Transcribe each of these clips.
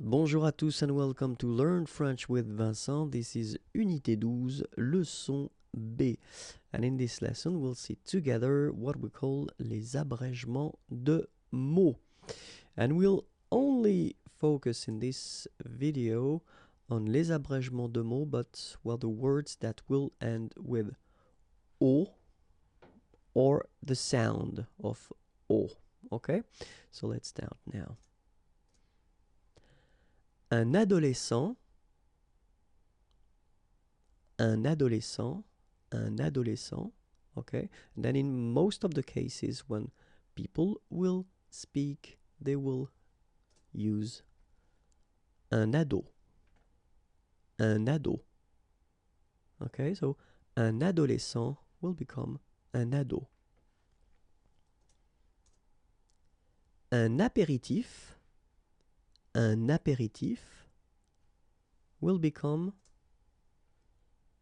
Bonjour à tous and welcome to Learn French with Vincent. This is Unité 12, leçon B. And in this lesson, we'll see together what we call les abrègements de mots. And we'll only focus in this video on les abrègements de mots, but well, the words that will end with O or the sound of O. Okay? So let's start now. Un adolescent, un adolescent, un adolescent, okay? And then in most of the cases when people will speak, they will use un ado, un ado. Okay, so un adolescent will become un ado. Un apéritif will become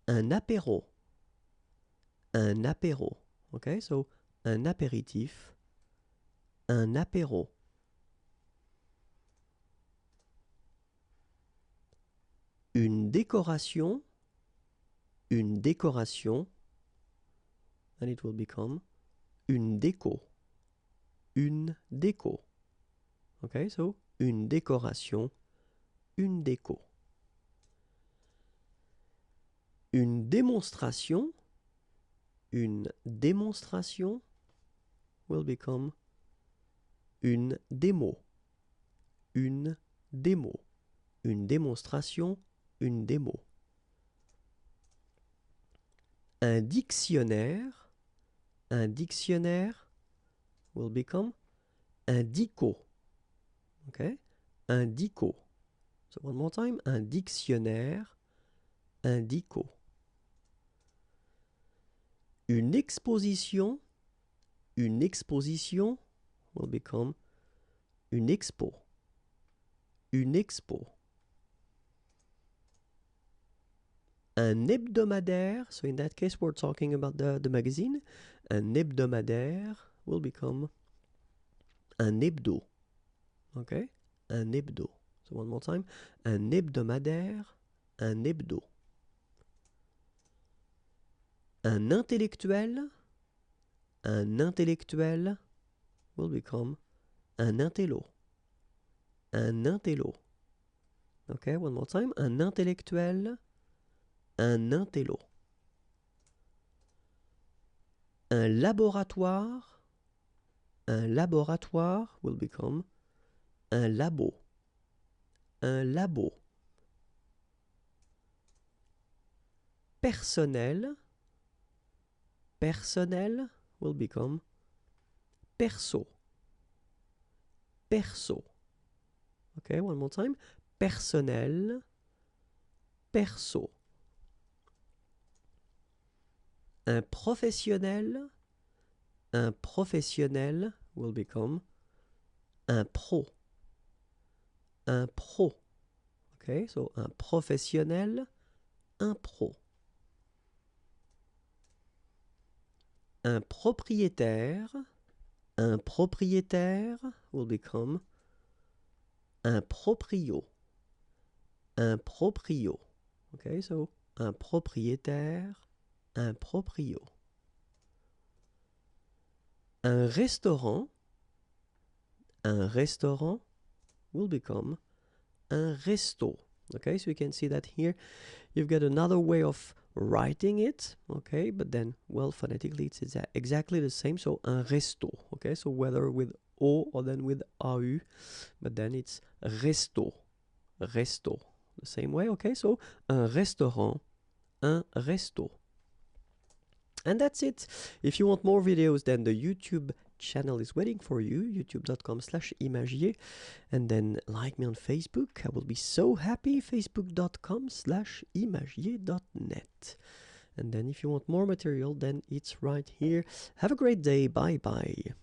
un apéro. Un apéro. Okay, so un apéritif, un apéro. Une décoration, and it will become une déco. Une déco. Okay, so une décoration, une déco. Une démonstration will become une démo. Une démo. Une démonstration, une démo. Un dictionnaire will become un dico. Okay? Un dico. So one more time, un dictionnaire, un dico. Une exposition will become une expo. Une expo. Un hebdomadaire, so in that case we're talking about the magazine. Un hebdomadaire will become un hebdo. Okay? Un hebdo. So one more time. Un hebdomadaire, un hebdo. Un intellectuel will become un intello. Un intello. Okay, one more time. Un intellectuel, un intello. Un laboratoire will become un labo. Un labo. Personnel will become perso. Perso. Okay, one more time. Personnel, perso. Un professionnel will become un pro. Un pro. Okay, so un professionnel, un pro. Un propriétaire will become un proprio. Un proprio. Okay, so un propriétaire, un proprio. Un restaurant will become un resto. Okay, so you can see that here you've got another way of writing it, okay, but then, well, phonetically it's exactly the same, so un resto, okay, so whether with O or then with AU, but then it's resto, the same way, okay, so un restaurant, un resto. And that's it. If you want more videos, then the YouTube channel is waiting for you, youtube.com/imagier, and then like me on Facebook. I will be so happy, facebook.com/imagier.net. And then if you want more material, then it's right here. Have a great day. Bye bye.